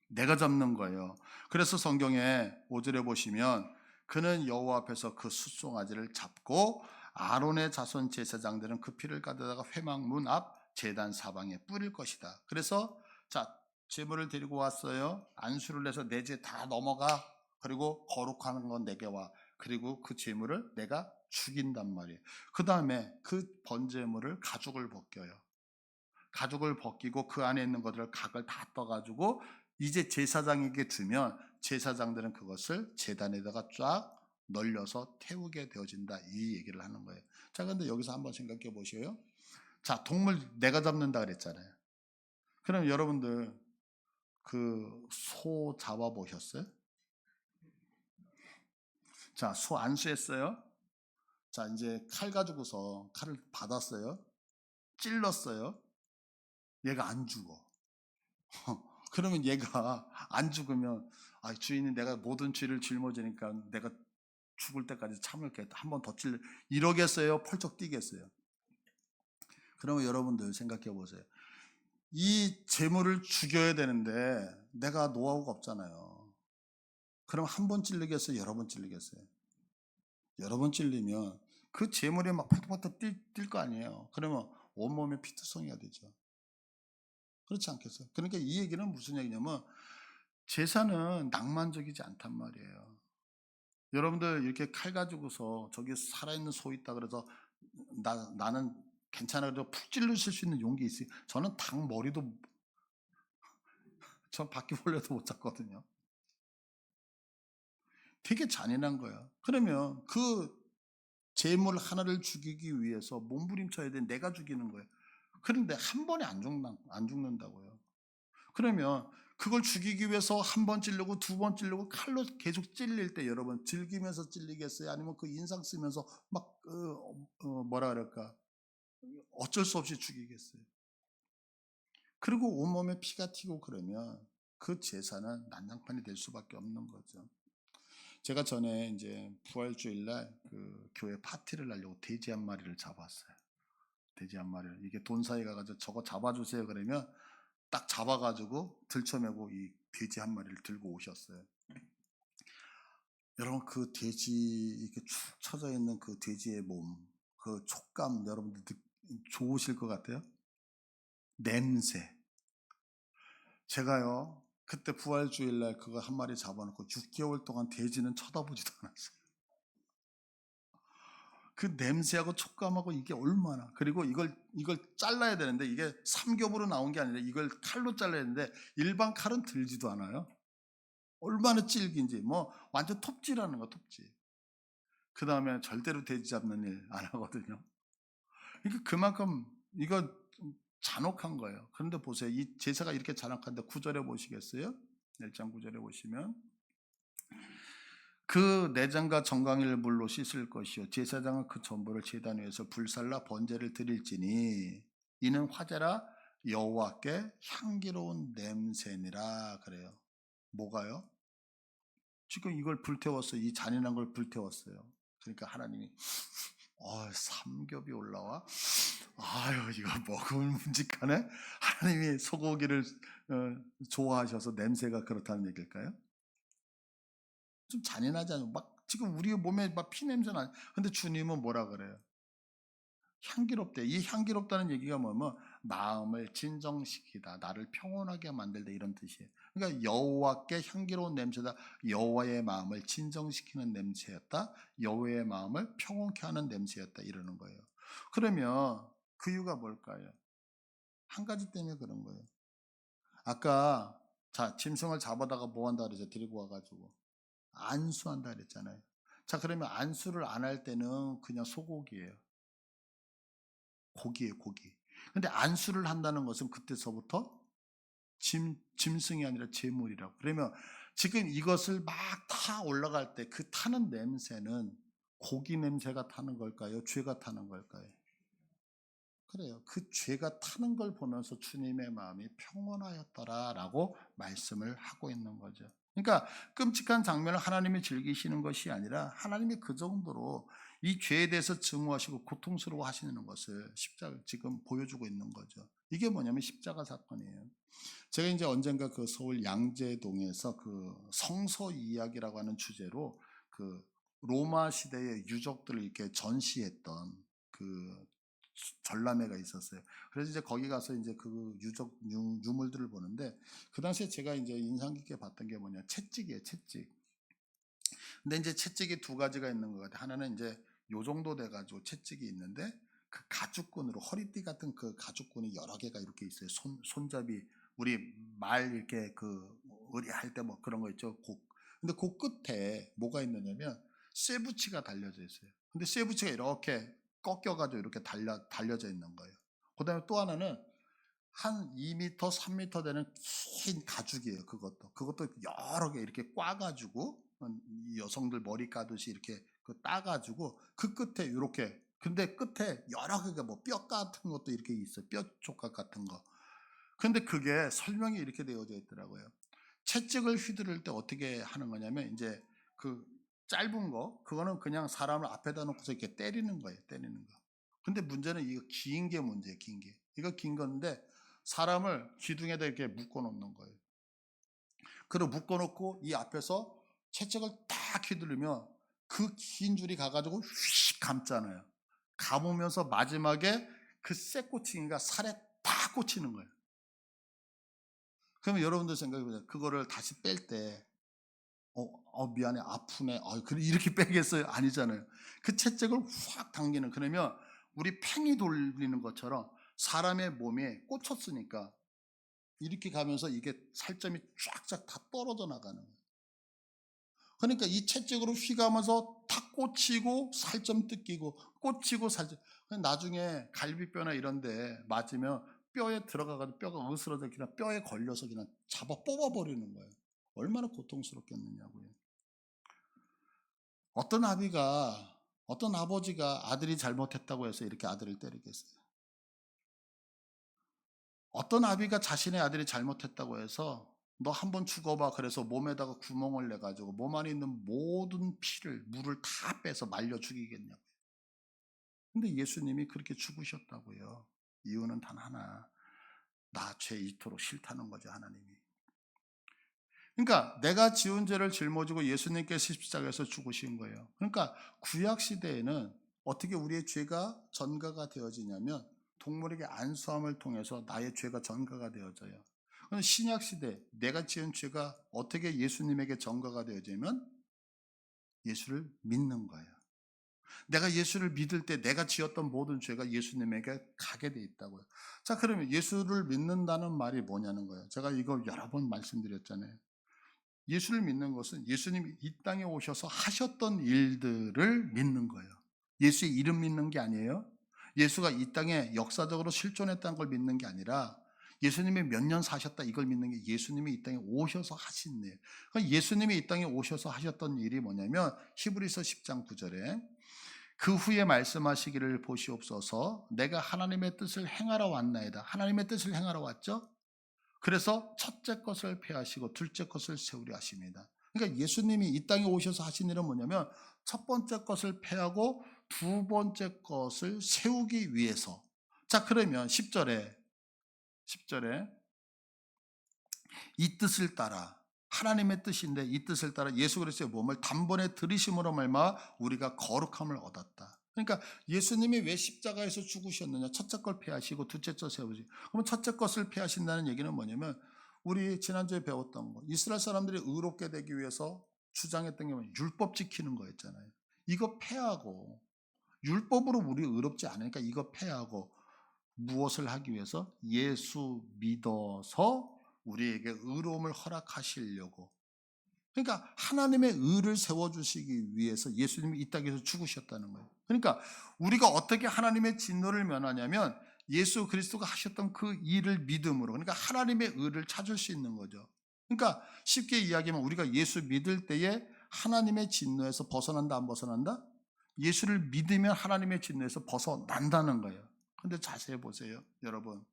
내가 잡는 거예요. 그래서 성경에 5절에 보시면 그는 여호와 앞에서 그 숫송아지를 잡고 아론의 자손 제사장들은 그 피를 가져다가 회막문 앞 제단 사방에 뿌릴 것이다. 그래서 자 제물을 데리고 왔어요. 안수를 해서 내 죄 다 넘어가. 그리고 거룩한 건 내게 와. 그리고 그 제물을 내가 죽인단 말이에요. 그 다음에 그 번제물을 가죽을 벗겨요. 가죽을 벗기고 그 안에 있는 것들을 각을 다 떠가지고 이제 제사장에게 주면 제사장들은 그것을 제단에다가 쫙 널려서 태우게 되어진다. 이 얘기를 하는 거예요. 자, 근데 여기서 한번 생각해 보셔요. 자, 동물 내가 잡는다 그랬잖아요. 그럼 여러분들 그 소 잡아 보셨어요? 자, 소 안수했어요. 자, 이제 칼 가지고서 칼을 받았어요. 찔렀어요. 얘가 안 죽어. 그러면 얘가 안 죽으면 아, 주인이 내가 모든 죄를 짊어지니까 내가 죽을 때까지 참을게. 한 번 더 찔러. 이러겠어요? 펄쩍 뛰겠어요? 그러면 여러분들 생각해 보세요. 이 재물을 죽여야 되는데 내가 노하우가 없잖아요. 그럼 한 번 찔리겠어요? 여러 번 찔리겠어요? 여러 번 찔리면 그 재물이 막 팍팍팍 뛸 거 아니에요. 그러면 온몸에 피투성이가 되죠. 그렇지 않겠어요? 그러니까 이 얘기는 무슨 얘기냐면 제사는 낭만적이지 않단 말이에요. 여러분들 이렇게 칼 가지고서 저기 살아있는 소 있다 그래서 나는 괜찮아 그래도 푹 찔르실 수 있는 용기 있어요. 저는 닭 머리도 전 바퀴벌레도 못 잡거든요. 되게 잔인한 거야. 그러면 그 재물 하나를 죽이기 위해서 몸부림쳐야 돼. 내가 죽이는 거예요. 그런데 한 번에 안 죽는다고요. 그러면 그걸 죽이기 위해서 한 번 찌르고 두 번 찌르고 칼로 계속 찔릴 때 여러분 즐기면서 찔리겠어요? 아니면 그 인상 쓰면서 막 뭐라 그럴까 어쩔 수 없이 죽이겠어요? 그리고 온몸에 피가 튀고 그러면 그 제사는 난장판이 될 수밖에 없는 거죠. 제가 전에 이제 부활주일날 그 교회 파티를 하려고 돼지 한 마리를 잡았어요. 돼지 한 마리를 이게 돈사에 가가지고 저거 잡아주세요 그러면 딱 잡아가지고 들쳐매고 이 돼지 한 마리를 들고 오셨어요. 여러분 그 돼지 이렇게 축 처져 있는 그 돼지의 몸, 그 촉감 여러분들 좋으실 것 같아요? 냄새. 제가요 그때 부활주일날 그거 한 마리 잡아놓고 6개월 동안 돼지는 쳐다보지도 않았어요. 그 냄새하고 촉감하고 이게 얼마나 그리고 이걸 잘라야 되는데 이게 삼겹으로 나온 게 아니라 이걸 칼로 잘라야 되는데 일반 칼은 들지도 않아요. 얼마나 질긴지 뭐 완전 톱질하는 거 톱질. 그 다음에 절대로 돼지 잡는 일 안 하거든요. 그러니까 그만큼 이거 잔혹한 거예요. 그런데 보세요. 이 제사가 이렇게 잔혹한데 9절에 보시겠어요? 1장 9절에 보시면 그 내장과 정강이를 물로 씻을 것이요 제사장은 그 전부를 제단 위에서 불살라 번제를 드릴지니 이는 화제라 여호와께 향기로운 냄새니라 그래요. 뭐가요? 지금 이걸 불태웠어요. 이 잔인한 걸 불태웠어요. 그러니까 하나님이 삼겹이 올라와? 아유 이거 먹으면 묵직하네? 하나님이 소고기를 좋아하셔서 냄새가 그렇다는 얘기일까요? 좀 잔인하잖아요. 막 지금 우리 몸에 막 피냄새 나. 근데 주님은 뭐라 그래요? 향기롭대. 이 향기롭다는 얘기가 뭐냐면 마음을 진정시키다, 나를 평온하게 만들다 이런 뜻이에요. 그러니까 여호와께 향기로운 냄새다. 여호와의 마음을 진정시키는 냄새였다. 여호와의 마음을 평온케 하는 냄새였다 이러는 거예요. 그러면 그 이유가 뭘까요? 한 가지 때문에 그런 거예요. 아까 자 짐승을 잡아다가 뭐 한다 그러죠? 데리고 와가지고 안수한다 그랬잖아요. 자 그러면 안수를 안 할 때는 그냥 소고기예요. 고기예요, 고기. 근데 안수를 한다는 것은 그때서부터 짐승이 아니라 제물이라고. 그러면 지금 이것을 막 타 올라갈 때 그 타는 냄새는 고기 냄새가 타는 걸까요? 죄가 타는 걸까요? 그래요. 그 죄가 타는 걸 보면서 주님의 마음이 평온하였더라라고 말씀을 하고 있는 거죠. 그러니까 끔찍한 장면을 하나님이 즐기시는 것이 아니라 하나님이 그 정도로 이 죄에 대해서 증오하시고 고통스러워 하시는 것을 십자가 지금 보여주고 있는 거죠. 이게 뭐냐면 십자가 사건이에요. 제가 이제 언젠가 그 서울 양재동에서 그 성서 이야기라고 하는 주제로 그 로마 시대의 유적들을 이렇게 전시했던 그 전람회가 있었어요. 그래서 이제 거기 가서 이제 그 유적 유물들을 보는데 그 당시에 제가 이제 인상 깊게 봤던 게 뭐냐 채찍이에요, 채찍. 근데 이제 채찍이 두 가지가 있는 것 같아요. 하나는 이제 요 정도 돼가지고 채찍이 있는데 그 가죽끈으로 허리띠 같은 그 가죽끈이 여러 개가 이렇게 있어요. 손잡이 우리 말 이렇게 그 의리할 때 뭐 그런 거 있죠. 근데 그 끝에 뭐가 있느냐면 쇠붙이가 달려져 있어요. 근데 쇠붙이가 이렇게 꺾여가지고 이렇게 달려져 있는 거예요. 그다음에 또 하나는 한 2m, 3m 되는 긴 가죽이에요. 그것도 여러 개 이렇게 꽈가지고 이 여성들 머리 까듯이 이렇게 따가지고 그 끝에 이렇게, 근데 끝에 여러 개가 뭐 뼈 같은 것도 이렇게 있어요. 뼈 조각 같은 거. 근데 그게 설명이 이렇게 되어져 있더라고요. 채찍을 휘두를 때 어떻게 하는 거냐면 이제 그 짧은 거 그거는 그냥 사람을 앞에다 놓고서 이렇게 때리는 거예요. 때리는 거. 근데 문제는 이거 긴 게 문제예요. 긴 게. 이거 긴 건데 사람을 기둥에다 이렇게 묶어 놓는 거예요. 그리고 묶어 놓고 이 앞에서 채찍을 딱 휘두르면 그 긴 줄이 가가지고 휙 감잖아요. 감으면서 마지막에 그 쇠꼬챙이가 살에 딱 꽂히는 거예요. 그러면 여러분들 생각해 보세요. 그거를 다시 뺄 때, 미안해, 아프네. 그래, 이렇게 빼겠어요? 아니잖아요. 그 채찍을 확 당기는, 그러면 우리 팽이 돌리는 것처럼 사람의 몸에 꽂혔으니까 이렇게 가면서 이게 살점이 쫙쫙 다 떨어져 나가는 거예요. 그러니까 이 채찍으로 휘가면서 탁 꽂히고 살점 뜯기고 꽂히고 살점. 나중에 갈비뼈나 이런 데 맞으면 뼈에 들어가가지고 뼈가 으스러져 그냥 뼈에 걸려서 그냥 잡아 뽑아버리는 거예요. 얼마나 고통스럽겠느냐고요. 어떤 아버지가 아들이 잘못했다고 해서 이렇게 아들을 때리겠어요? 어떤 아비가 자신의 아들이 잘못했다고 해서 너 한번 죽어봐 그래서 몸에다가 구멍을 내가지고 몸 안에 있는 모든 피를 물을 다 빼서 말려 죽이겠냐고요. 근데 예수님이 그렇게 죽으셨다고요. 이유는 단 하나, 나 죄 이토록 싫다는 거죠. 하나님이. 그러니까 내가 지은 죄를 짊어지고 예수님께서 십자가에서 죽으신 거예요. 그러니까 구약 시대에는 어떻게 우리의 죄가 전가가 되어지냐면 동물에게 안수함을 통해서 나의 죄가 전가가 되어져요. 그럼 신약 시대 내가 지은 죄가 어떻게 예수님에게 전가가 되어지면 예수를 믿는 거예요. 내가 예수를 믿을 때 내가 지었던 모든 죄가 예수님에게 가게 돼 있다고요. 자, 그러면 예수를 믿는다는 말이 뭐냐는 거예요. 제가 이거 여러 번 말씀드렸잖아요. 예수를 믿는 것은 예수님이 이 땅에 오셔서 하셨던 일들을 믿는 거예요. 예수의 이름 믿는 게 아니에요. 예수가 이 땅에 역사적으로 실존했다는 걸 믿는 게 아니라 예수님이 몇 년 사셨다 이걸 믿는 게 예수님이 이 땅에 오셔서 하신 일. 그러니까 예수님이 이 땅에 오셔서 하셨던 일이 뭐냐면 히브리서 10장 9절에 그 후에 말씀하시기를 보시옵소서 내가 하나님의 뜻을 행하러 왔나이다. 하나님의 뜻을 행하러 왔죠. 그래서 첫째 것을 폐하시고 둘째 것을 세우려 하십니다. 그러니까 예수님이 이 땅에 오셔서 하신 일은 뭐냐면 첫 번째 것을 폐하고 두 번째 것을 세우기 위해서. 자, 그러면 10절에 이 뜻을 따라 하나님의 뜻인데 이 뜻을 따라 예수 그리스도의 몸을 단번에 들이심으로 말미암아 우리가 거룩함을 얻었다. 그러니까 예수님이 왜 십자가에서 죽으셨느냐? 첫째 걸 폐하시고 둘째 것 세우지. 그러면 첫째 것을 폐하신다는 얘기는 뭐냐면 우리 지난주에 배웠던 거. 이스라엘 사람들이 의롭게 되기 위해서 주장했던 게 뭐냐면 율법 지키는 거였잖아요. 이거 폐하고 율법으로 우리 의롭지 않으니까 이거 폐하고 무엇을 하기 위해서? 예수 믿어서 우리에게 의로움을 허락하시려고. 그러니까 하나님의 의를 세워주시기 위해서 예수님이 이 땅에서 죽으셨다는 거예요. 그러니까 우리가 어떻게 하나님의 진노를 면하냐면 예수 그리스도가 하셨던 그 일을 믿음으로, 그러니까 하나님의 의를 찾을 수 있는 거죠. 그러니까 쉽게 이야기하면 우리가 예수 믿을 때에 하나님의 진노에서 벗어난다 안 벗어난다? 예수를 믿으면 하나님의 진노에서 벗어난다는 거예요. 근데 자세히 보세요. 여러분,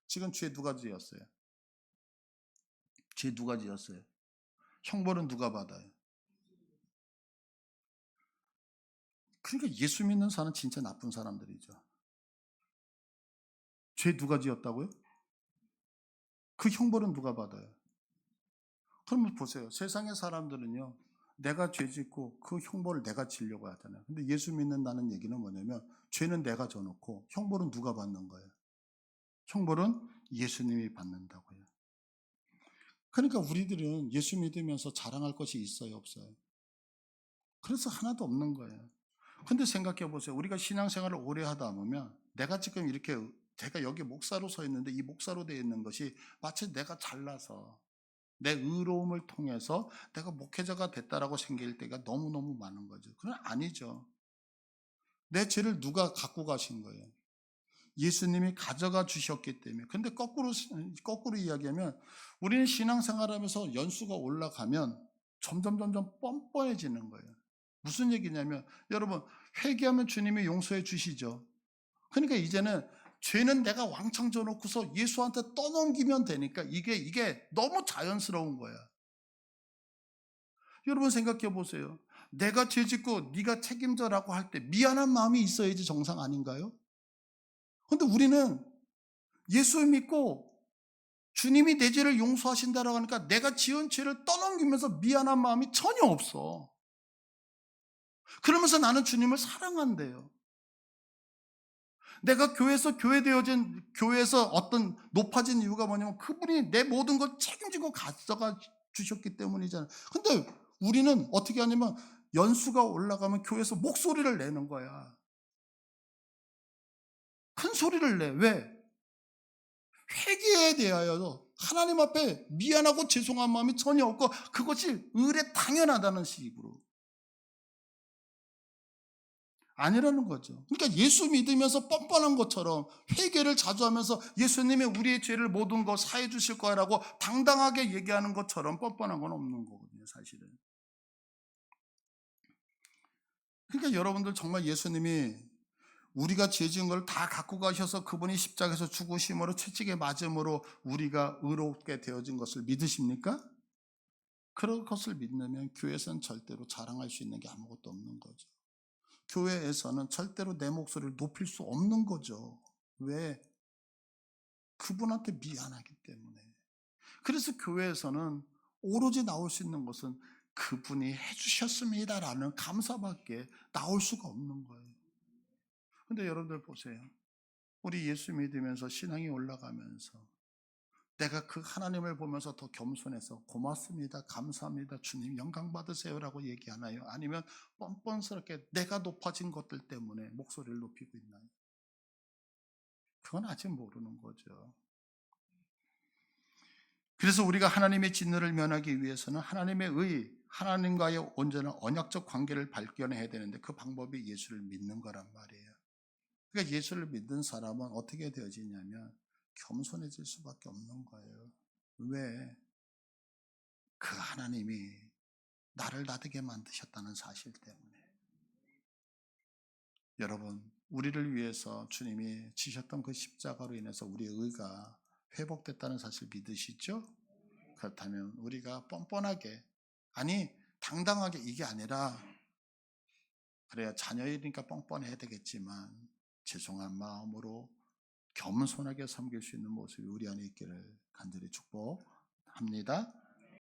지금 죄 누가 지었어요? 죄 누가 지었어요? 형벌은 누가 받아요? 그러니까 예수 믿는 사람은 진짜 나쁜 사람들이죠. 죄 누가 지었다고요? 그 형벌은 누가 받아요? 그러면 보세요. 세상의 사람들은요, 내가 죄 짓고 그 형벌을 내가 지려고 하잖아요. 근데 예수 믿는다는 얘기는 뭐냐면 죄는 내가 져놓고 형벌은 누가 받는 거예요? 형벌은 예수님이 받는다고요. 그러니까 우리들은 예수 믿으면서 자랑할 것이 있어요, 없어요? 그래서 하나도 없는 거예요. 근데 생각해 보세요. 우리가 신앙생활을 오래 하다 보면 내가 지금 이렇게 제가 여기 목사로 서 있는데 이 목사로 되어 있는 것이 마치 내가 잘나서 내 의로움을 통해서 내가 목회자가 됐다라고 생길 때가 너무너무 많은 거죠. 그건 아니죠. 내 죄를 누가 갖고 가신 거예요? 예수님이 가져가 주셨기 때문에. 근데 거꾸로 이야기하면 우리는 신앙생활하면서 연수가 올라가면 점점 뻔뻔해지는 거예요. 무슨 얘기냐면 여러분, 회개하면 주님이 용서해 주시죠. 그러니까 이제는 죄는 내가 왕창 져놓고서 예수한테 떠넘기면 되니까 이게 너무 자연스러운 거야. 여러분 생각해 보세요. 내가 죄 짓고 네가 책임져라고 할 때 미안한 마음이 있어야지 정상 아닌가요? 근데 우리는 예수 믿고 주님이 내 죄를 용서하신다라고 하니까 내가 지은 죄를 떠넘기면서 미안한 마음이 전혀 없어. 그러면서 나는 주님을 사랑한대요. 내가 교회에서 어떤 높아진 이유가 뭐냐면 그분이 내 모든 걸 책임지고 가져가 주셨기 때문이잖아요. 근데 우리는 어떻게 하냐면 연수가 올라가면 교회에서 목소리를 내는 거야. 큰 소리를 내. 왜? 회개에 대하여 하나님 앞에 미안하고 죄송한 마음이 전혀 없고 그것이 의례 당연하다는 식으로. 아니라는 거죠. 그러니까 예수 믿으면서 뻔뻔한 것처럼 회개를 자주 하면서 예수님이 우리의 죄를 모든 거 사해 주실 거라고 당당하게 얘기하는 것처럼 뻔뻔한 건 없는 거거든요, 사실은. 그러니까 여러분들 정말 예수님이 우리가 죄 지은 걸 다 갖고 가셔서 그분이 십자가에서 죽으심으로 채찍에 맞음으로 우리가 의롭게 되어진 것을 믿으십니까? 그런 것을 믿으면 교회에서는 절대로 자랑할 수 있는 게 아무것도 없는 거죠. 교회에서는 절대로 내 목소리를 높일 수 없는 거죠. 왜? 그분한테 미안하기 때문에. 그래서 교회에서는 오로지 나올 수 있는 것은 그분이 해주셨습니다라는 감사밖에 나올 수가 없는 거예요. 근데 여러분들 보세요. 우리 예수 믿으면서 신앙이 올라가면서 내가 그 하나님을 보면서 더 겸손해서 고맙습니다, 감사합니다, 주님 영광 받으세요라고 얘기하나요? 아니면 뻔뻔스럽게 내가 높아진 것들 때문에 목소리를 높이고 있나요? 그건 아직 모르는 거죠. 그래서 우리가 하나님의 진노를 면하기 위해서는 하나님과의 온전한 언약적 관계를 발견해야 되는데 그 방법이 예수를 믿는 거란 말이에요. 그러니까 예수를 믿는 사람은 어떻게 되어지냐면 겸손해질 수밖에 없는 거예요. 왜? 그 하나님이 나를 나되게 만드셨다는 사실 때문에. 여러분, 우리를 위해서 주님이 지셨던 그 십자가로 인해서 우리의 의가 회복됐다는 사실 믿으시죠? 그렇다면 우리가 뻔뻔하게, 아니 당당하게 이게 아니라, 그래야 자녀이니까 뻔뻔해야 되겠지만 죄송한 마음으로 겸손하게 섬길 수 있는 모습이 우리 안에 있기를 간절히 축복합니다.